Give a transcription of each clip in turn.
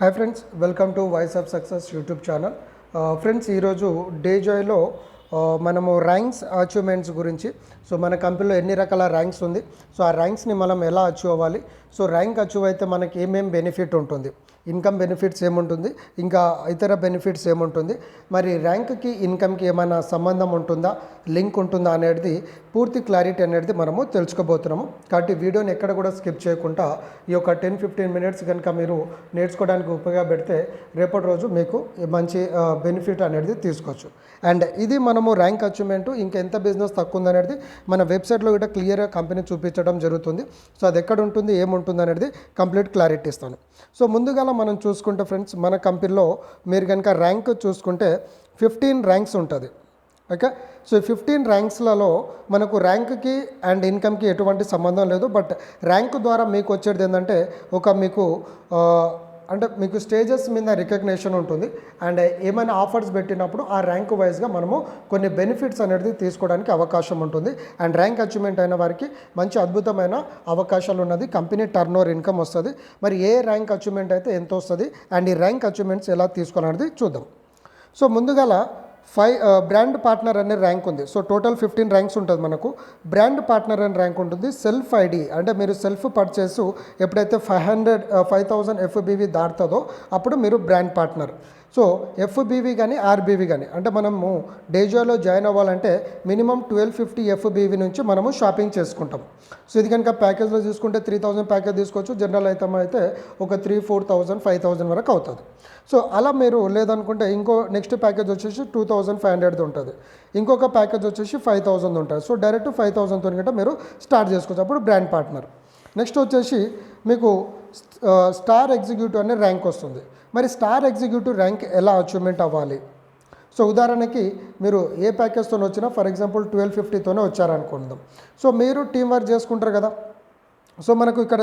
Hi friends, welcome to voice of success YouTube channel. Friends, ఈరోజు డేజాయ్లో మనము ranks achievements గురించి, so మన కంపెనీలో ఎన్ని రకాల ర్యాంక్స్ ఉంది, సో ఆ ర్యాంక్స్ని మనం ఎలా అచీవ్ అవ్వాలి, సో ర్యాంక్ అచీవ్ అయితే మనకి ఏమేమి బెనిఫిట్ ఉంటుంది, ఇన్కమ్ బెనిఫిట్స్ ఏముంటుంది, ఇంకా ఇతర బెనిఫిట్స్ ఏముంటుంది, మరి ర్యాంక్కి ఇన్కమ్కి ఏమైనా సంబంధం ఉంటుందా, లింక్ ఉంటుందా అనేది పూర్తి క్లారిటీ అనేది మనము తెలుసుకోబోతున్నాము. కాబట్టి వీడియోని ఎక్కడ కూడా స్కిప్ చేయకుండా ఈ యొక్క 10-15 మినిట్స్ కనుక మీరు నేర్చుకోవడానికి ఉపయోగపెడితే రేపటి రోజు మీకు మంచి బెనిఫిట్ అనేది తీసుకోవచ్చు. అండ్ ఇది మనము ర్యాంక్ అచీవ్మెంట్ ఇంకా ఎంత బిజినెస్ తక్కువ ఉంది అనేది మన వెబ్సైట్లో కూడా క్లియర్గా కంపెనీ చూపించడం జరుగుతుంది. సో అది ఎక్కడ ఉంటుంది, ఏముంటుంది అనేది కంప్లీట్ క్లారిటీ ఇస్తాను. సో ముందుగా మనం చూసుకుంటే ఫ్రెండ్స్, మన కంపెనీలో మీరు కనుక ర్యాంక్ చూసుకుంటే 15 ర్యాంక్స్ ఉంటుంది. ఓకే, సో 15 ర్యాంక్స్లలో మనకు ర్యాంక్కి అండ్ ఇన్కమ్కి ఎటువంటి సంబంధం లేదు. బట్ ర్యాంక్ ద్వారా మీకు వచ్చేది ఏంటంటే మీకు స్టేజెస్ మీద రికగ్నేషన్ ఉంటుంది. అండ్ ఏమైనా ఆఫర్స్ పెట్టినప్పుడు ఆ ర్యాంక్ వైజ్గా మనము కొన్ని బెనిఫిట్స్ అనేది తీసుకోవడానికి అవకాశం ఉంటుంది. అండ్ ర్యాంక్ అచీవ్మెంట్ అయిన వారికి మంచి అద్భుతమైన అవకాశాలు ఉన్నది. కంపెనీ టర్న్ ఓవర్ ఇన్కమ్ వస్తుంది. మరి ఏ ర్యాంక్ అచీవ్మెంట్ అయితే ఎంత వస్తుంది అండ్ ఈ ర్యాంక్ అచీవ్మెంట్స్ ఎలా తీసుకోవాలనేది చూద్దాం. సో ముందుగా బ్రాండ్ పార్ట్నర్ అనే ర్యాంక్ ఉంది. సో టోటల్ 15 ర్యాంక్స్ ఉంటుంది. మనకు బ్రాండ్ పార్ట్నర్ అనే ర్యాంక్ ఉంటుంది. సెల్ఫ్ ఐడి అంటే మీరు సెల్ఫ్ పర్చేసు ఎప్పుడైతే 5,000 FBV దాటుతుందో అప్పుడు మీరు బ్రాండ్ పార్ట్నర్. సో FBV కానీ ఆర్బీవీ కానీ అంటే మనము డేజాలో జాయిన్ అవ్వాలంటే మినిమం 1250 FBV నుంచి మనము షాపింగ్ చేసుకుంటాం. సో ఇది కనుక ప్యాకేజ్లో తీసుకుంటే 3,000 ప్యాకేజ్ తీసుకోవచ్చు. జనరల్ అయితే ఒక 3,000, 4,000, 5,000 వరకు అవుతుంది. సో అలా మీరు లేదనుకుంటే ఇంకో నెక్స్ట్ ప్యాకేజ్ వచ్చేసి 2,500 ఉంటుంది. ఇంకొక ప్యాకేజ్ వచ్చేసి 5,000 ఉంటుంది. సో డైరెక్ట్ 5,000తో కంటే మీరు స్టార్ట్ చేసుకోవచ్చు. అప్పుడు బ్రాండ్ పార్ట్నర్. నెక్స్ట్ వచ్చేసి మీకు స్టార్ ఎగ్జిక్యూటివ్ అనే ర్యాంక్ వస్తుంది. మరి స్టార్ ఎగ్జిక్యూటివ్ ర్యాంక్ ఎలా అచీవ్మెంట్ అవ్వాలి? సో ఉదాహరణకి మీరు ఏ ప్యాకేజ్తో వచ్చినా, ఫర్ ఎగ్జాంపుల్ 1250తోనే వచ్చారనుకుందాం. సో మీరు టీం వర్క్ చేసుకుంటారు కదా. సో మనకు ఇక్కడ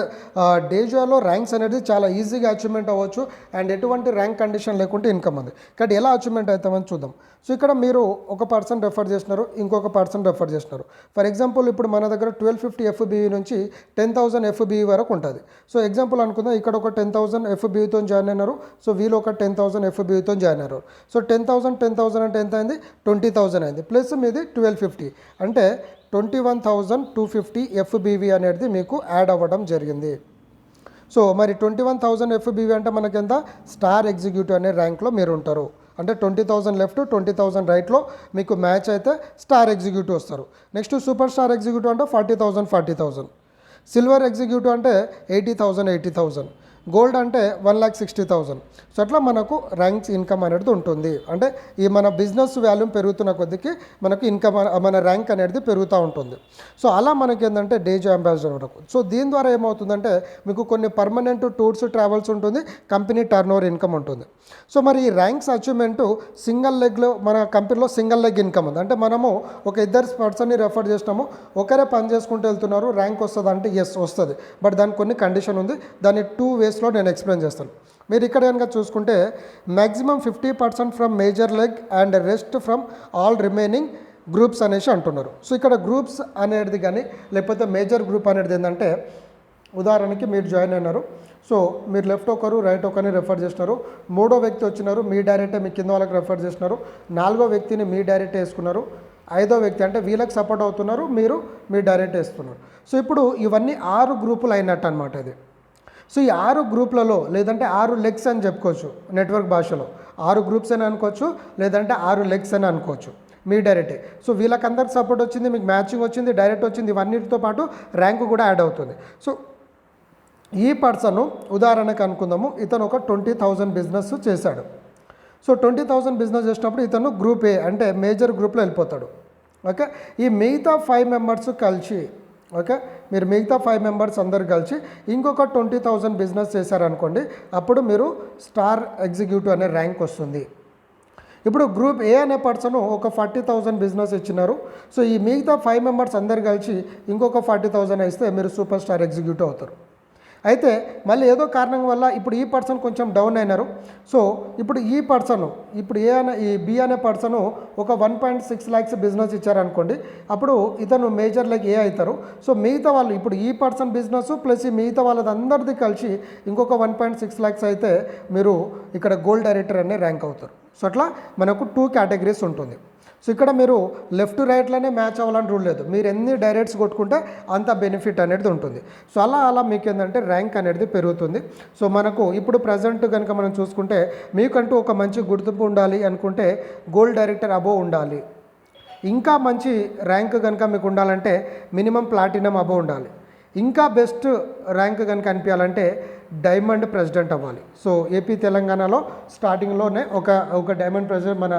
డేజాలో ర్యాంక్స్ అనేది చాలా ఈజీగా అచీవ్మెంట్ అవ్వచ్చు. అండ్ ఎటువంటి ర్యాంక్ కండిషన్ లేకుంటే ఇన్కమ్ ఉంది. కాబట్టి ఎలా అచీవ్మెంట్ అవుతామని చూద్దాం. సో ఇక్కడ మీరు ఒక పర్సన్ రెఫర్ చేసినారు, ఇంకొక పర్సన్ రెఫర్ చేసినారు. ఫర్ ఎగ్జాంపుల్ ఇప్పుడు మన దగ్గర 1250 FBV నుంచి 10,000 FBV వరకు ఉంటుంది. సో ఎగ్జాంపుల్ అనుకుందాం, ఇక్కడ ఒక 10,000 FBVతో జాయిన్ అయినారు. సో వీళ్ళు ఒక 10,000 FBVతో జాయిన్ అయ్యారు. సో 10,000 అంటే ఎంత అయింది? 20,000 అయింది. ప్లస్ మీది 1250 అంటే 21,250 FBV అనేది మీకు యాడ్ అవ్వడం జరిగింది. సో మరి 21,000 FBV అంటే మనకి ఎంత? స్టార్ ఎగ్జిక్యూటివ్ అనే ర్యాంక్లో మీరు ఉంటారు. అంటే 20,000 లెఫ్ట్, 20,000 రైట్లో మీకు మ్యాచ్ అయితే స్టార్ ఎగ్జిక్యూటివ్ వస్తారు. నెక్స్ట్ సూపర్ స్టార్ ఎగ్జిక్యూటివ్ అంటే 40,000. సిల్వర్ ఎగ్జిక్యూటివ్ అంటే 80,000. గోల్డ్ అంటే 1,60,000. సో అట్లా మనకు ర్యాంక్స్ ఇన్కమ్ అనేది ఉంటుంది. అంటే ఈ మన బిజినెస్ వాల్యూమ్ పెరుగుతున్న కొద్దికి మనకు ఇన్కమ్ మన ర్యాంక్ అనేది పెరుగుతూ ఉంటుంది. సో అలా మనకి ఏంటంటే డేజా అంబాసిడర్ వరకు. సో దీని ద్వారా ఏమవుతుందంటే మీకు కొన్ని పర్మనెంట్ టూర్స్, ట్రావెల్స్ ఉంటుంది, కంపెనీ టర్న్ ఓవర్ ఇన్కమ్ ఉంటుంది. సో మరి ఈ ర్యాంక్స్ అచీవ్మెంట్ సింగిల్ లెగ్లో మన కంపెనీలో సింగిల్ లెగ్ ఇన్కమ్ ఉంది. అంటే మనము ఒక ఇద్దరు పర్సన్ని రెఫర్ చేసినాము, ఒకరే పని చేసుకుంటూ వెళ్తున్నారు, ర్యాంక్ వస్తుంది అంటే ఎస్ వస్తుంది. బట్ దానికి కొన్ని కండిషన్ ఉంది. దాన్ని 2 వేస్లో నేను ఎక్స్ప్లెయిన్ చేస్తాను. మీరు ఇక్కడ కనుక చూసుకుంటే maximum 50% from major leg and rest from all remaining groups అనేసి అంటున్నారు. సో ఇక్కడ గ్రూప్స్ అనేది కానీ లేకపోతే మేజర్ గ్రూప్ అనేది ఏంటంటే, ఉదాహరణకి మీరు జాయిన్ అయినారు. సో మీరు లెఫ్ట్ ఒకరు రైట్ ఒకరిని రెఫర్ చేసినారు. 3వ వ్యక్తి వచ్చినారు, మీ డైరెక్టే మీ కింద వాళ్ళకి రెఫర్ చేసినారు. 4వ వ్యక్తిని మీ డైరెక్టే వేసుకున్నారు. 5వ వ్యక్తి అంటే వీళ్ళకి సపోర్ట్ అవుతున్నారు, మీరు మీ డైరెక్ట్ వేస్తున్నారు. సో ఇప్పుడు ఇవన్నీ 6 గ్రూపులు అయినట్టు అనమాట ఇది. సో ఈ 6 గ్రూపులలో లేదంటే 6 లెగ్స్ అని చెప్పుకోవచ్చు. నెట్వర్క్ భాషలో 6 గ్రూప్స్ అని అనుకోవచ్చు, లేదంటే 6 లెగ్స్ అని అనుకోవచ్చు. మీ డైరెక్టే. సో వీళ్ళకందరికి సపోర్ట్ వచ్చింది, మీకు మ్యాచింగ్ వచ్చింది, డైరెక్ట్ వచ్చింది. ఇవన్నిటితో పాటు ర్యాంకు కూడా యాడ్ అవుతుంది. సో ఈ పర్సన్ ఉదాహరణకు అనుకుందాము, ఇతను ఒక 20,000 బిజినెస్ చేశాడు. సో 20,000 బిజినెస్ చేసినప్పుడు ఇతను గ్రూప్ ఏ అంటే మేజర్ గ్రూప్లో వెళ్ళిపోతాడు. ఓకే, ఈ మిగతా 5 మెంబర్స్ కలిసి, ఓకే, మీరు మిగతా 5 మెంబర్స్ అందరు కలిసి ఇంకొక 20,000 బిజినెస్ చేశారనుకోండి, అప్పుడు మీరు స్టార్ ఎగ్జిక్యూటివ్ అనే ర్యాంక్ వస్తుంది. ఇప్పుడు గ్రూప్ ఏ అనే పర్సన్ ఒక 40,000 బిజినెస్ ఇచ్చినారు. సో ఈ మిగతా 5 మెంబర్స్ అందరు కలిసి ఇంకొక 40,000 ఇస్తే మీరు సూపర్ స్టార్ ఎగ్జిక్యూటివ్ అవుతారు. అయితే మళ్ళీ ఏదో కారణం వల్ల ఇప్పుడు ఈ పర్సన్ కొంచెం డౌన్ అయినారు. సో ఇప్పుడు ఈ పర్సన్ ఇప్పుడు ఈ బి అనే పర్సను ఒక 1.6 lakhs బిజినెస్ ఇచ్చారనుకోండి, అప్పుడు ఇతను మేజర్ లైక్ ఏ అవుతారు. సో మిగతా వాళ్ళు ఇప్పుడు ఈ పర్సన్ బిజినెస్ ప్లస్ ఈ మిగతా వాళ్ళందరిది కలిసి ఇంకొక 1.6 lakhs అయితే మీరు ఇక్కడ గోల్డ్ డైరెక్టర్ అనే ర్యాంక్ అవుతారు. సో అట్లా మనకు 2 కేటగిరీస్ ఉంటుంది. సో ఇక్కడ మీరు లెఫ్ట్ రైట్లోనే మ్యాచ్ అవ్వాలని రూల్ లేదు, మీరు ఎన్ని డైరెక్ట్స్ కొట్టుకుంటే అంత బెనిఫిట్ అనేది ఉంటుంది. సో అలా మీకు ఏంటంటే ర్యాంక్ అనేది పెరుగుతుంది. సో మనకు ఇప్పుడు ప్రజెంట్ కనుక మనం చూసుకుంటే మీకంటూ ఒక మంచి గుర్తింపు ఉండాలి అనుకుంటే గోల్డ్ డైరెక్టర్ అబోవ్ ఉండాలి. ఇంకా మంచి ర్యాంక్ కనుక మీకు ఉండాలంటే మినిమం ప్లాటినం అబోవ్ ఉండాలి. ఇంకా బెస్ట్ ర్యాంక్ కనుక అనిపించాలంటే డైమండ్ ప్రెసిడెంట్ అవ్వాలి. సో ఏపీ తెలంగాణలో స్టార్టింగ్లోనే ఒక డైమండ్ ప్రెసిడెంట్ మన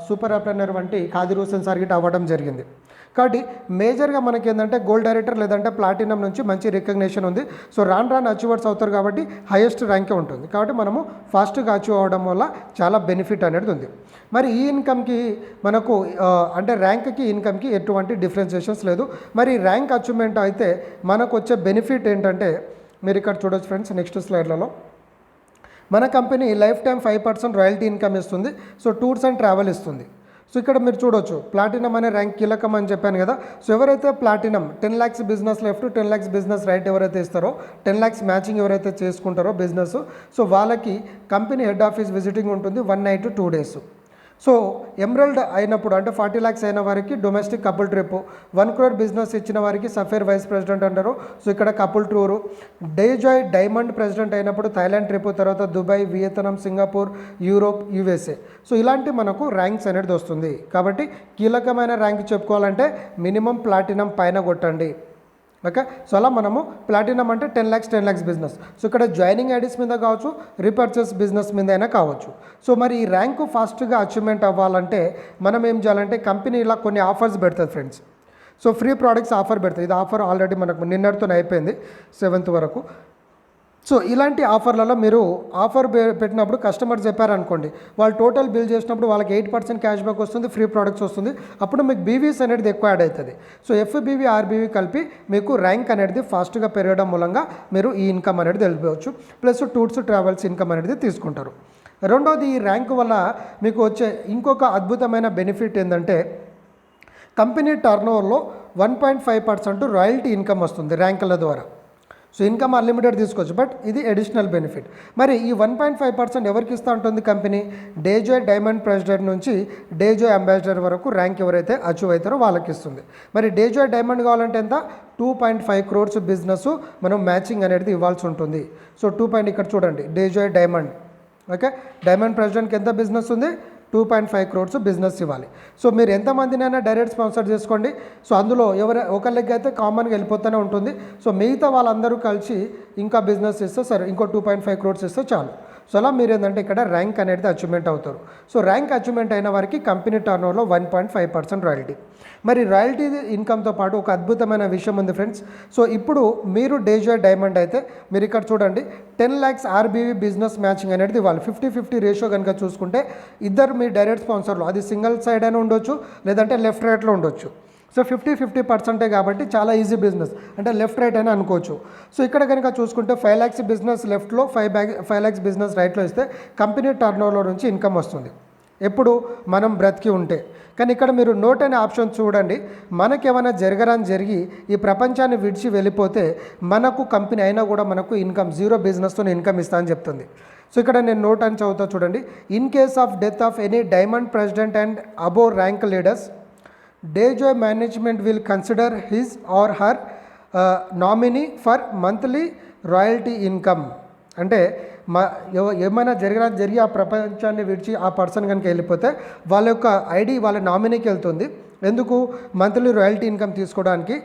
సూపర్ ఆప్టైనర్ వంటి ఖాదీర్ హుస్సేన్ సార్ గిట్ అవ్వడం జరిగింది. కాబట్టి మేజర్గా మనకి ఏంటంటే గోల్డ్ డైరెక్టర్ లేదంటే ప్లాటినం నుంచి మంచి రికగ్నేషన్ ఉంది. సో రాను అచీవర్స్ అవుతారు కాబట్టి హైయెస్ట్ ర్యాంకే ఉంటుంది. కాబట్టి మనము ఫాస్ట్గా అచీవ్ అవ్వడం వల్ల చాలా బెనిఫిట్ అనేది ఉంది. మరి ఈ ఇన్కమ్కి మనకు అంటే ర్యాంక్కి ఇన్కమ్కి ఎటువంటి డిఫరెన్షియేషన్స్ లేదు. మరి ర్యాంక్ అచీవ్మెంట్ అయితే మనకు వచ్చే బెనిఫిట్ ఏంటంటే మీరు ఇక్కడ చూడొచ్చు ఫ్రెండ్స్, నెక్స్ట్ స్లైడ్లలో మన company life time 5% royalty income ఇస్తుంది. సో టూర్స్ అండ్ ట్రావెల్ ఇస్తుంది. సో ఇక్కడ మీరు చూడొచ్చు ప్లాటినం అనే ర్యాంక్ కీలకం అని చెప్పాను కదా. సో ఎవరైతే platinum 10 lakhs business left 10 lakhs business right ఎవరైతే ఇస్తారో 10 lakhs మ్యాచింగ్ ఎవరైతే చేసుకుంటారో బిజినెస్, సో వాళ్ళకి కంపెనీ హెడ్ ఆఫీస్ విజిటింగ్ ఉంటుంది 1 night 2 days. సో ఎమరల్డ్ అయినప్పుడు అంటే 40 lakhs అయిన వారికి domestic couple trip, 1 crore business ఇచ్చిన వారికి సఫేర్ వైస్ ప్రెసిడెంట్ అంటారు. సో ఇక్కడ కపుల్ టూరు, డేజాయ్ డైమండ్ ప్రెసిడెంట్ అయినప్పుడు థాయిలాండ్ ట్రిప్, తర్వాత Dubai, Vietnam, Singapore, Europe, USA. So ఇలాంటి మనకు ర్యాంక్స్ అనేది వస్తుంది. కాబట్టి కీలకమైన ర్యాంక్ చెప్పుకోవాలంటే మినిమం ప్లాటినం పైన కొట్టండి. ఓకే. సో అలా మనము ప్లాటినం అంటే 10 lakhs బిజినెస్. సో ఇక్కడ జాయినింగ్ ఐడీస్ మీద కావచ్చు, రీపర్చేస్ బిజినెస్ మీద అయినా కావచ్చు. సో మరి ఈ ర్యాంకు ఫాస్ట్గా అచీవ్మెంట్ అవ్వాలంటే మనం ఏం చేయాలంటే కంపెనీ ఇలా కొన్ని ఆఫర్స్ పెడుతుంది friends. So free products offer పెడుతుంది. ఇది ఆఫర్ ఆల్రెడీ మనకు నిన్నటితో అయిపోయింది 7th వరకు. సో ఇలాంటి ఆఫర్లలో మీరు ఆఫర్ పెట్టినప్పుడు కస్టమర్ చెప్పారనుకోండి, వాళ్ళు టోటల్ బిల్ చేసినప్పుడు వాళ్ళకి 8% క్యాష్ బ్యాక్ వస్తుంది, ఫ్రీ ప్రోడక్ట్స్ వస్తుంది. అప్పుడు మీకు బీవీస్ అనేది ఎక్కువ యాడ్ అవుతుంది. సో ఎఫ్బీవీ ఆర్బీవీ కలిపి మీకు ర్యాంక్ అనేది ఫాస్ట్గా పెరగడం మూలంగా మీరు ఈ ఇన్కమ్ అనేది తెలుసుకోవచ్చు. ప్లస్ టూర్స్ ట్రావెల్స్ ఇన్కమ్ అనేది తీసుకుంటారు. రెండోది, ఈ ర్యాంక్ వల్ల మీకు వచ్చే ఇంకొక అద్భుతమైన బెనిఫిట్ ఏంటంటే కంపెనీ టర్నోవర్లో 1.5% రాయల్టీ ఇన్కమ్ వస్తుంది ర్యాంకుల ద్వారా. సో ఇన్కమ్ అన్లిమిటెడ్ తీసుకోవచ్చు, బట్ ఇది అడిషనల్ బెనిఫిట్. మరి ఈ 1.5% ఎవరికి ఇస్తూ ఉంటుంది కంపెనీ? డేజాయ్ డైమండ్ ప్రెసిడెంట్ నుంచి డేజాయ్ అంబాసిడర్ వరకు ర్యాంక్ ఎవరైతే అచీవ్ అవుతారో వాళ్ళకి ఇస్తుంది. మరి డేజాయ్ డైమండ్ కావాలంటే ఎంత? 2.5 crores బిజినెస్ మనం మ్యాచింగ్ అనేది ఇవ్వాల్సి ఉంటుంది. సో 2. ఇక్కడ చూడండి డేజాయ్ డైమండ్. ఓకే, డైమండ్ ప్రెసిడెంట్కి ఎంత బిజినెస్ ఉంది? 2.5 crores బిజినెస్ ఇవ్వాలి. సో మీరు ఎంతమందినైనా డైరెక్ట్ స్పాన్సర్ చేసుకోండి. సో అందులో ఒకళ్ళకి అయితే కామన్గా వెళ్ళిపోతూనే ఉంటుంది. సో మిగతా వాళ్ళందరూ కలిసి ఇంకా బిజినెస్ ఇస్తే సరే, ఇంకో 2.5 crores ఇస్తే చాలు. సో అలా మీరు ఏంటంటే ఇక్కడ ర్యాంక్ అనేది అచీవ్మెంట్ అవుతారు. సో ర్యాంక్ అచీవ్మెంట్ అయిన వారికి కంపెనీ టర్నోవర్లో 1.5% రాయల్టీ. మరి రాయల్టీ ఇన్కమ్తో పాటు ఒక అద్భుతమైన విషయం ఉంది ఫ్రెండ్స్. సో ఇప్పుడు మీరు డేజాయ్ డైమండ్ అయితే మీరు ఇక్కడ చూడండి 10 lakhs ఆర్బీవీ బిజినెస్ మ్యాచింగ్ అనేది ఇవ్వాలి. 50-50 రేషియో కనుక చూసుకుంటే ఇద్దరు మీ డైరెక్ట్ స్పాన్సర్లు, అది సింగిల్ సైడ్ అయినా ఉండొచ్చు లేదంటే లెఫ్ట్ రైట్లో ఉండొచ్చు. సో 50-50% కాబట్టి చాలా ఈజీ బిజినెస్, అంటే లెఫ్ట్ రైట్ అని అనుకోవచ్చు. సో ఇక్కడ కనుక చూసుకుంటే 5 lakhs బిజినెస్ లెఫ్ట్లో 5 lakhs బిజినెస్ రైట్లో ఇస్తే కంపెనీ టర్నోవర్లో నుంచి ఇన్కమ్ వస్తుంది ఎప్పుడు మనం బ్రతికి ఉంటే. కానీ ఇక్కడ మీరు నోట్ అనే ఆప్షన్ చూడండి. మనకేమైనా జరిగి ఈ ప్రపంచాన్ని విడిచి వెళ్ళిపోతే మనకు కంపెనీ అయినా కూడా మనకు ఇన్కమ్ 0 బిజినెస్తో ఇన్కమ్ ఇస్తా అని చెప్తుంది. సో ఇక్కడ నేను నోట్ అని చదువుతా చూడండి. In case of death of any diamond president and above rank leaders, Dejoy management will consider his or her nominee for monthly royalty income. అంటే ఏమైనా జరిగి ఆ ప్రపంచాన్ని విడిచి ఆ పర్సన్ కనుక వెళ్ళిపోతే వాళ్ళ యొక్క ఐడి వాళ్ళ నామినీకి వెళ్తుంది. ఎందుకు? మంత్లీ రాయల్టీ ఇన్కమ్ తీసుకోవడానికి.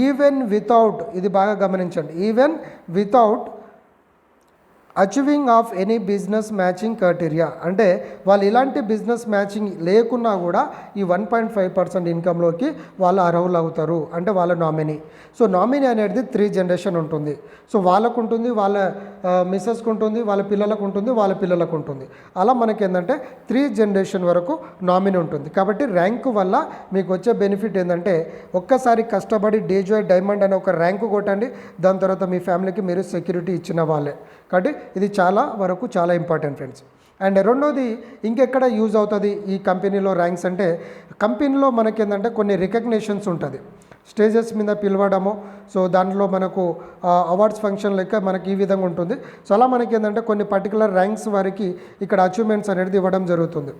ఈవెన్ వితౌట్, ఇది బాగా గమనించండి, even without achieving of any business matching criteria. అంటే వాళ్ళు ఇలాంటి బిజినెస్ మ్యాచింగ్ లేకున్నా కూడా ఈ 1.5% ఇన్కంలోకి వాళ్ళు అర్హులు అవుతారు, అంటే వాళ్ళ నామినీ. సో నామినీ అనేది 3 జనరేషన్ ఉంటుంది. సో వాళ్ళకు ఉంటుంది, వాళ్ళ మిస్సెస్కి ఉంటుంది, వాళ్ళ పిల్లలకు ఉంటుంది, వాళ్ళ పిల్లలకు ఉంటుంది. అలా మనకి ఏంటంటే 3 జనరేషన్ వరకు నామినీ ఉంటుంది. కాబట్టి ర్యాంకు వల్ల మీకు వచ్చే బెనిఫిట్ ఏంటంటే ఒక్కసారి కష్టపడి డేజాయ్ డైమండ్ అనే ఒక ర్యాంకు కొట్టండి, దాని తర్వాత మీ ఫ్యామిలీకి మీరు సెక్యూరిటీ ఇచ్చిన వాళ్ళే. కాబట్టి ఇది చాలా వరకు చాలా ఇంపార్టెంట్ ఫ్రెండ్స్. అండ్ రెండోది ఇంకెక్కడ యూజ్ అవుతుంది ఈ కంపెనీలో ర్యాంక్స్ అంటే, కంపెనీలో మనకి ఏంటంటే కొన్ని రికగ్నేషన్స్ ఉంటుంది, స్టేజెస్ మీద పిలవడము. సో దాంట్లో మనకు అవార్డ్స్ ఫంక్షన్ లెక్క మనకి ఈ విధంగా ఉంటుంది. సో అలా మనకి ఏంటంటే కొన్ని పర్టికులర్ ర్యాంక్స్ వారికి ఇక్కడ అచీవ్మెంట్స్ అనేది ఇవ్వడం జరుగుతుంది.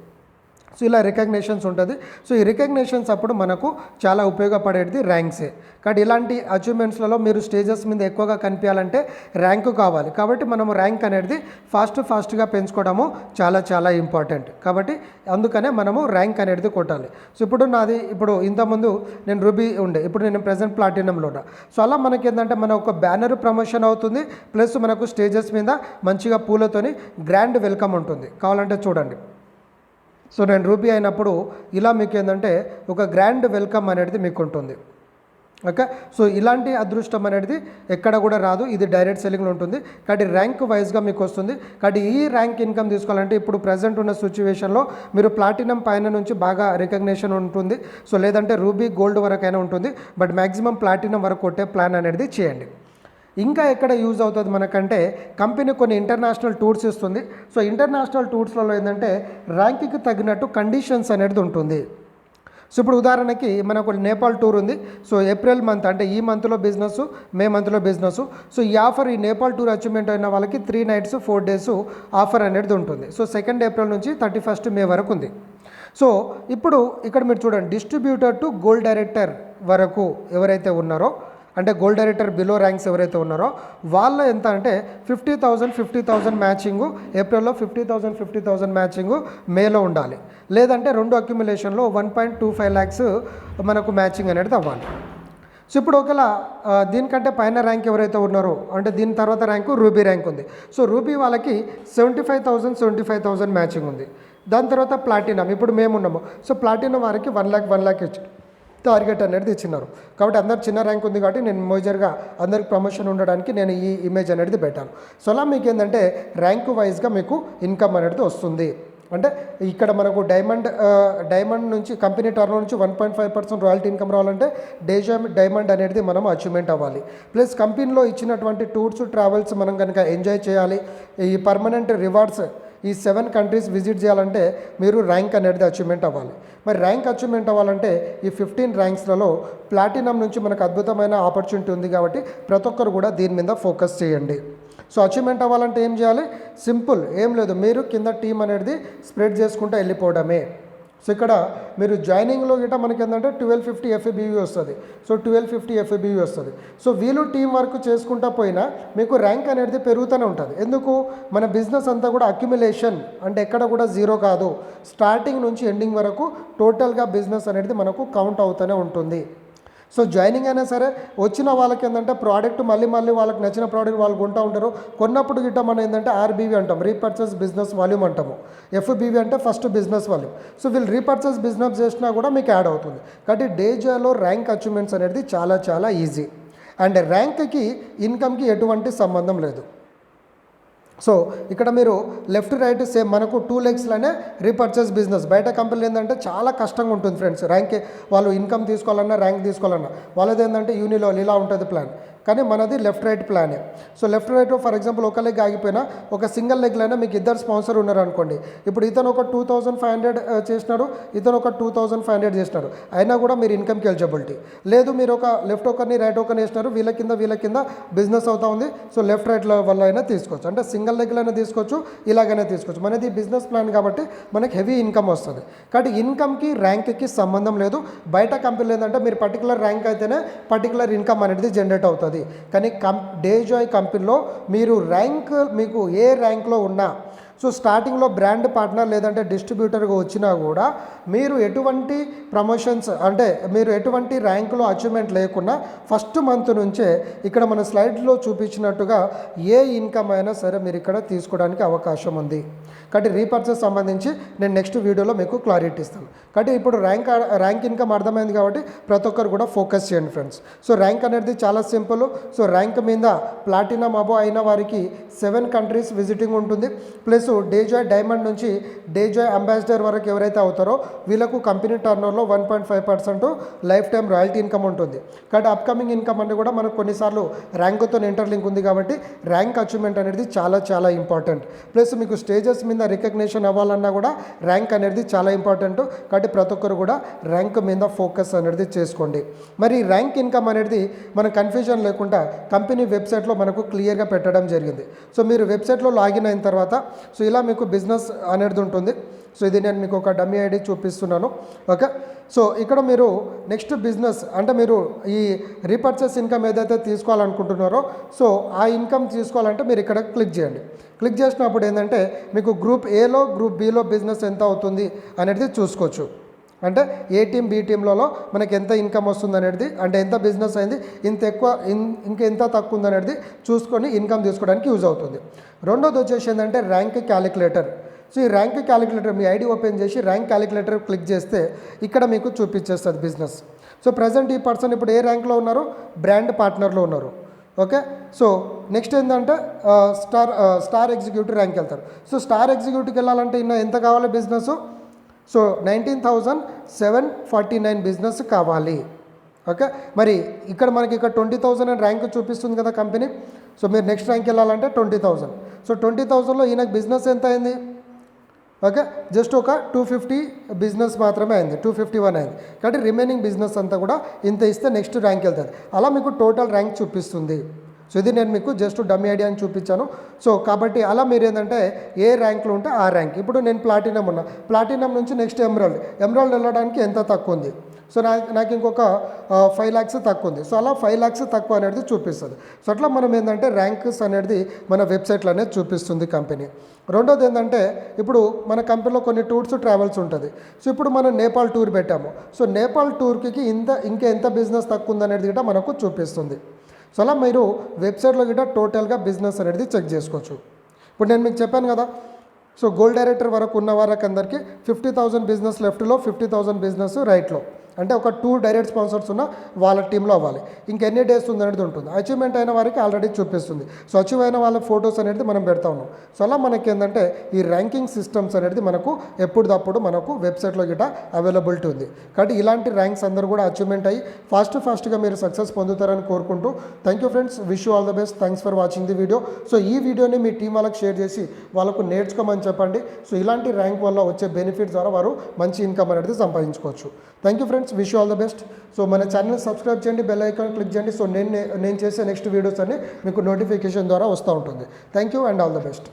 సో ఇలా రికగ్నేషన్స్ ఉంటుంది. సో ఈ రికగ్నేషన్స్ అప్పుడు మనకు చాలా ఉపయోగపడేది ర్యాంక్సే. కాబట్టి ఇలాంటి అచీవ్మెంట్స్లలో మీరు స్టేజెస్ మీద ఎక్కువగా కనిపించాలంటే ర్యాంకు కావాలి. కాబట్టి మనము ర్యాంక్ అనేది ఫాస్ట్గా పెంచుకోవడము చాలా చాలా ఇంపార్టెంట్. కాబట్టి అందుకనే మనము ర్యాంక్ అనేది కొట్టాలి. సో ఇప్పుడు ఇంతకుముందు నేను రూబీ ఉండే, ఇప్పుడు నేను ప్రెజెంట్ ప్లాటినంలో ఉన్నా. సో అలా మనకి ఏంటంటే మన ఒక బ్యానర్ ప్రమోషన్ అవుతుంది, ప్లస్ మనకు స్టేజెస్ మీద మంచిగా పూలతోని గ్రాండ్ వెల్కమ్ ఉంటుంది. కావాలంటే చూడండి. సో నేను రూబీ అయినప్పుడు ఇలా మీకు ఏంటంటే ఒక గ్రాండ్ వెల్కమ్ అనేది మీకు ఉంటుంది. ఓకే, సో ఇలాంటి అదృష్టం అనేది ఎక్కడ కూడా రాదు, ఇది డైరెక్ట్ సెల్లింగ్లో ఉంటుంది. కాబట్టి ర్యాంక్ వైజ్గా మీకు వస్తుంది. కాబట్టి ఈ ర్యాంక్ ఇన్కమ్ తీసుకోవాలంటే ఇప్పుడు ప్రజెంట్ ఉన్న సిచ్యువేషన్లో మీరు ప్లాటినం పైన నుంచి బాగా రికగ్నేషన్ ఉంటుంది. సో లేదంటే రూబీ గోల్డ్ వరకైనా ఉంటుంది, బట్ మ్యాక్సిమం ప్లాటినం వరకు కొట్టే ప్లాన్ అనేది చేయండి. ఇంకా ఎక్కడ యూజ్ అవుతుంది మనకంటే, కంపెనీ కొన్ని ఇంటర్నేషనల్ టూర్స్ ఇస్తుంది. సో ఇంటర్నేషనల్ టూర్స్లలో ఏంటంటే ర్యాంక్కి తగినట్టు కండిషన్స్ అనేది ఉంటుంది. సో ఇప్పుడు ఉదాహరణకి మనకు నేపాల్ టూర్ ఉంది. సో ఏప్రిల్ మంత్ అంటే ఈ మంత్లో బిజినెస్, మే మంత్లో బిజినెస్. సో ఈ ఆఫర్, ఈ నేపాల్ టూర్ అచీవ్మెంట్ అయిన వాళ్ళకి 3 nights 4 days ఆఫర్ అనేది ఉంటుంది. సో 2nd April నుంచి 31st May వరకు ఉంది. సో ఇప్పుడు ఇక్కడ మీరు చూడండి, డిస్ట్రిబ్యూటర్ టు గోల్డ్ డైరెక్టర్ వరకు ఎవరైతే ఉన్నారో, అంటే గోల్డ్ డైరెక్టర్ బిలో ర్యాంక్స్ ఎవరైతే ఉన్నారో వాళ్ళ ఎంత అంటే 50,000 మ్యాచింగు ఏప్రిల్లో, 50,000 మ్యాచింగు మేలో ఉండాలి. లేదంటే 2 అక్యుములేషన్లో 1.25 lakhs మనకు మ్యాచింగ్ అనేది అవ్వాలి. సో ఇప్పుడు ఒకవేళ దీనికంటే పైన ర్యాంక్ ఎవరైతే ఉన్నారో, అంటే దీని తర్వాత ర్యాంకు రూబీ ర్యాంక్ ఉంది. సో రూబీ వాళ్ళకి 75,000 మ్యాచింగ్ ఉంది. దాని తర్వాత ప్లాటినం, ఇప్పుడు మేము ఉన్నాము. సో ప్లాటినం వారికి 1 lakh ఇచ్చి టార్గెట్ అనేది ఇచ్చినారు. కాబట్టి అందరు చిన్న ర్యాంక్ ఉంది కాబట్టి నేను మేజర్గా అందరికి ప్రమోషన్ ఉండడానికి నేను ఈ ఇమేజ్ అనేది పెట్టాను. సో అలా మీకు ఏంటంటే ర్యాంక్ వైజ్గా మీకు ఇన్కమ్ అనేది వస్తుంది. అంటే ఇక్కడ మనకు డైమండ్ నుంచి కంపెనీ టర్న్ నుంచి 1.5% రాయల్టీ ఇన్కమ్ రావాలంటే డైమండ్ అనేది మనం అచీవ్మెంట్ అవ్వాలి. ప్లస్ కంపెనీలో ఇచ్చినటువంటి టూర్స్ ట్రావెల్స్ మనం కనుక ఎంజాయ్ చేయాలి. ఈ పర్మనెంట్ రివార్డ్స్ ఈ 7 countries విజిట్ చేయాలంటే మీరు ర్యాంక్ అనేది అచీవ్మెంట్ అవ్వాలి. మరి ర్యాంక్ అచీవ్మెంట్ అవ్వాలంటే ఈ 15 ర్యాంక్స్లలో ప్లాటినం నుంచి మనకు అద్భుతమైన ఆపర్చునిటీ ఉంది. కాబట్టి ప్రతి ఒక్కరు కూడా దీని మీద ఫోకస్ చేయండి. సో అచీవ్మెంట్ అవ్వాలంటే ఏం చేయాలి? సింపుల్, ఏం లేదు, మీరు కింద టీం అనేది స్ప్రెడ్ చేసుకుంటూ వెళ్ళిపోవడమే. సో ఇక్కడ మీరు జాయినింగ్లో గిట్ట మనకి ఏంటంటే 1250 FABV వస్తుంది. సో 1250 FABV వస్తుంది. సో వీళ్ళు టీం వర్క్ చేసుకుంటా పోయినా మీకు ర్యాంక్ అనేది పెరుగుతూనే ఉంటుంది. ఎందుకు? మన బిజినెస్ అంతా కూడా అక్యుములేషన్, అంటే ఎక్కడ కూడా జీరో కాదు, స్టార్టింగ్ నుంచి ఎండింగ్ వరకు టోటల్గా బిజినెస్ అనేది మనకు కౌంట్ అవుతూనే ఉంటుంది. సో జాయినింగ్ అయినా సరే వచ్చిన వాళ్ళకి ఏంటంటే ప్రోడక్ట్ మళ్ళీ వాళ్ళకి నచ్చిన ప్రోడక్ట్ వాళ్ళు కొంటూ ఉంటారు. కొన్నప్పుడు గిట్ట మనం ఏంటంటే RBV అంటాం, రీపర్చేస్ బిజినెస్ వాల్యూమ్ అంటాము. FBV అంటే ఫస్ట్ బిజినెస్ వాల్యూమ్. సో వీళ్ళు రీపర్చేస్ బిజినెస్ చేసినా కూడా మీకు యాడ్ అవుతుంది. కాబట్టి డేజాలో ర్యాంక్ అచీవ్మెంట్స్ అనేది చాలా చాలా ఈజీ. అండ్ ర్యాంక్కి ఇన్కమ్కి ఎటువంటి సంబంధం లేదు. సో ఇక్కడ మీరు లెఫ్ట్ రైట్ సేమ్ మనకు 2 legsలోనే రీపర్చేస్ బిజినెస్. బయట కంపెనీలు ఏంటంటే చాలా కష్టంగా ఉంటుంది ఫ్రెండ్స్. ర్యాంక్ వాళ్ళు ఇన్కమ్ తీసుకోవాలన్నా ర్యాంక్ తీసుకోవాలన్నా వాళ్ళది ఏంటంటే యూనిలో ఇలా ఉంటుంది ప్లాన్. కానీ మనది లెఫ్ట్ రైట్ ప్లానే. So left right for example ఒక లెగ్ ఆగిపోయినా ఒక సింగిల్ లెగ్లైనా మీకు ఇద్దరు స్పాన్సర్ ఉన్నారు అనుకోండి. ఇప్పుడు ఇతను ఒక 2,500 చేసినాడు, ఇతను ఒక 2,500 చేసినాడు, అయినా కూడా మీరు ఇన్కమ్కి ఎలిజిబిలిటీ లేదు. మీరు ఒక లెఫ్ట్ ఒకరిని రైట్ ఒకరిని వేసినారు, వీళ్ళ కింద బిజినెస్ అవుతా ఉంది. సో లెఫ్ట్ రైట్ వల్ల అయినా తీసుకోవచ్చు, అంటే సింగిల్ లెగ్లో అయినా తీసుకోవచ్చు, ఇలాగైనా తీసుకోవచ్చు. మనది బిజినెస్ ప్లాన్ కాబట్టి మనకి హెవీ ఇన్కమ్ వస్తుంది. కాబట్టి ఇన్కమ్కి ర్యాంక్కి సంబంధం లేదు. బయట కంపెనీలు ఏంటంటే మీరు పర్టికులర్ ర్యాంక్ అయితేనే పర్టికులర్ ఇన్కమ్ అనేది జనరేట్ అవుతుంది. కానీ డేజాయ్ కంపెనీలో మీరు ర్యాంక్ మీకు ఏ ర్యాంక్లో ఉన్నా సో స్టార్టింగ్లో బ్రాండ్ పార్ట్నర్ లేదంటే డిస్ట్రిబ్యూటర్గా వచ్చినా కూడా మీరు ఎటువంటి ప్రమోషన్స్ అంటే మీరు ఎటువంటి ర్యాంకులో అచీవ్మెంట్ లేకున్నా ఫస్ట్ మంత్ నుంచే ఇక్కడ మన స్లైడ్లో చూపించినట్టుగా ఏ ఇన్కమ్ అయినా సరే మీరు ఇక్కడ తీసుకోవడానికి అవకాశం ఉంది. కాబట్టి రీపర్చేస్ సంబంధించి నేను నెక్స్ట్ వీడియోలో మీకు క్లారిటీ ఇస్తాను. కాబట్టి ఇప్పుడు ర్యాంక్ ఇన్కమ్ అర్థమైంది కాబట్టి ప్రతి ఒక్కరు కూడా ఫోకస్ చేయండి ఫ్రెండ్స్. సో ర్యాంక్ అనేది చాలా సింపుల్. సో ర్యాంక్ మీద ప్లాటినం అబో అయిన వారికి 7 కంట్రీస్ విజిటింగ్ ఉంటుంది. ప్లస్ డేజాయ్ డైమండ్ నుంచి డేజాయ్ అంబాసిడర్ వరకు ఎవరైతే అవుతారో వీళ్ళకు కంపెనీ టర్నోవర్లో 1.5% లైఫ్ టైం రాయల్టీ ఇన్కమ్ ఉంటుంది. కాబట్టి అప్కమింగ్ ఇన్కమ్ అనేది కూడా మనకు కొన్నిసార్లు ర్యాంకుతో ఇంటర్లింక్ ఉంది కాబట్టి ర్యాంక్ అచీవ్మెంట్ అనేది చాలా చాలా ఇంపార్టెంట్. ప్లస్ మీకు స్టేజెస్ మీద రికగ్నిషన్ అవ్వాలన్నా కూడా ర్యాంక్ అనేది చాలా ఇంపార్టెంట్. కాబట్టి ప్రతి ఒక్కరు కూడా ర్యాంక్ మీద ఫోకస్ అనేది చేసుకోండి. మరి ర్యాంక్ ఇన్కమ్ అనేది మన కన్ఫ్యూజన్ లేకుండా కంపెనీ వెబ్సైట్లో మనకు క్లియర్గా పెట్టడం జరిగింది. సో మీరు వెబ్సైట్లో లాగిన్ అయిన తర్వాత సో ఇలా మీకు బిజినెస్ అనేది ఉంటుంది. సో ఇది నేను మీకు ఒక డమ్మీ ఐడి చూపిస్తున్నాను. ఓకే, సో ఇక్కడ మీరు నెక్స్ట్ బిజినెస్ అంటే మీరు ఈ రీపర్చేస్ ఇన్కమ్ ఏదైతే తీసుకోవాలనుకుంటున్నారో సో ఆ ఇన్కమ్ తీసుకోవాలంటే మీరు ఇక్కడ క్లిక్ చేయండి. క్లిక్ చేసినప్పుడు ఏంటంటే మీకు గ్రూప్ ఏలో గ్రూప్ బిలో బిజినెస్ ఎంత అవుతుంది అనేది చూసుకోవచ్చు. అంటే ఏ టీం బి టీంలలో మనకి ఎంత ఇన్కమ్ వస్తుంది అనేది అంటే ఎంత బిజినెస్ అయింది ఇంత ఎక్కువ ఇంకా ఎంత తక్కువ ఉంది అనేది చూసుకొని ఇన్కమ్ తీసుకోవడానికి యూజ్ అవుతుంది. రెండోది వచ్చేసి ఏంటంటే ర్యాంక్ క్యాలిక్యులేటర్. సో ఈ ర్యాంక్ క్యాలిక్యులేటర్ మీ ఐడి ఓపెన్ చేసి ర్యాంక్ క్యాలిక్యులేటర్ క్లిక్ చేస్తే ఇక్కడ మీకు చూపించేస్తుంది బిజినెస్. సో ప్రజెంట్ ఈ పర్సన్ ఇప్పుడు ఏ ర్యాంక్లో ఉన్నారు, బ్రాండ్ పార్ట్నర్లో ఉన్నారు. ఓకే, సో నెక్స్ట్ ఏంటంటే స్టార్ ఎగ్జిక్యూటివ్ ర్యాంక్ వెళ్తారు. సో స్టార్ ఎగ్జిక్యూటివ్కి వెళ్ళాలంటే ఇన్న ఎంత కావాలి బిజినెస్, సో 19,749 బిజినెస్ కావాలి. ఓకే, మరి ఇక్కడ మనకి ఇక్కడ 20,000 అని ర్యాంక్ చూపిస్తుంది కదా కంపెనీ. సో మీరు నెక్స్ట్ ర్యాంక్ వెళ్ళాలంటే 20,000. సో 20,000లో ఈయనకు బిజినెస్ ఎంత అయింది, ఓకే జస్ట్ ఒక 250 బిజినెస్ మాత్రమే అయింది, 251 అయింది. కాబట్టి రిమైనింగ్ బిజినెస్ అంతా కూడా ఇంత ఇస్తే నెక్స్ట్ ర్యాంక్ వెళ్తుంది. అలా మీకు టోటల్ ర్యాంక్ చూపిస్తుంది. సో ఇది నేను మీకు జస్ట్ డమ్మీ ఐడియా అని చూపించాను. సో కాబట్టి అలా మీరు ఏంటంటే ఏ ర్యాంక్లో ఉంటే ఆ ర్యాంక్. ఇప్పుడు నేను ప్లాటినం ఉన్నా, ప్లాటినం నుంచి నెక్స్ట్ ఎమరాల్డ్ వెళ్ళడానికి ఎంత తక్కువ ఉంది. సో నాకు ఇంకొక 5 lakhs తక్కువ ఉంది. సో అలా 5 lakhs తక్కువ అనేది చూపిస్తుంది. సో అట్లా మనం ఏంటంటే ర్యాంక్స్ అనేది మన వెబ్సైట్లో అనేది చూపిస్తుంది కంపెనీ. రెండోది ఏంటంటే ఇప్పుడు మన కంపెనీలో కొన్ని టూర్స్ ట్రావెల్స్ ఉంటుంది. సో ఇప్పుడు మనం నేపాల్ టూర్ పెట్టాము. సో నేపాల్ టూర్కి ఇంకా ఎంత బిజినెస్ తక్కువ ఉంది అనేది కూడా మనకు చూపిస్తుంది. సో అలా మీరు వెబ్సైట్లో గిట్ట టోటల్గా బిజినెస్ అనేది చెక్ చేసుకోవచ్చు. ఇప్పుడు నేను మీకు చెప్పాను కదా, సో గోల్డ్ డైరెక్టర్ వరకు ఉన్న వారికి అందరికీ 50,000 బిజినెస్ లెఫ్ట్లో, 50,000 బిజినెస్ రైట్లో. అంటే ఒక 2 డైరెక్ట్ స్పాన్సర్స్ ఉన్న వాళ్ళ టీంలో అవ్వాలి. ఇంకెన్ని డేస్ ఉంది అనేది ఉంటుంది. అచీవ్మెంట్ అయిన వారికి ఆల్రెడీ చూపిస్తుంది. సో అచీవ్ అయిన వాళ్ళ ఫొటోస్ అనేది మనం పెడతా ఉన్నాం. సో అలా మనకి ఏంటంటే ఈ ర్యాంకింగ్ సిస్టమ్స్ అనేది మనకు ఎప్పుడప్పుడు మనకు వెబ్సైట్లో గిట్ట అవైలబిలిటీ ఉంది. కాబట్టి ఇలాంటి ర్యాంక్స్ అందరూ కూడా అచీవ్మెంట్ అయ్యి ఫాస్ట్గా మీరు సక్సెస్ పొందుతారని కోరుకుంటూ thank you friends, wish you all the best. Thanks for watching the video. So ఈ వీడియోని మీ టీం వాళ్ళకి షేర్ చేసి వాళ్ళకు నేర్చుకోమని చెప్పండి. సో ఇలాంటి ర్యాంక్ వల్ల వచ్చే బెనిఫిట్ ద్వారా వారు మంచి ఇన్కమ్ అనేది సంపాదించుకోవచ్చు. Thank you friends, wish you all the best. So మన ఛానల్ సబ్స్క్రైబ్ చేయండి, బెల్ ఐకాన్ క్లిక్ చేయండి. సో నేను చేసే నెక్స్ట్ వీడియోస్ అన్ని మీకు నోటిఫికేషన్ ద్వారా వస్తూ ఉంటుంది. Thank you and all the best.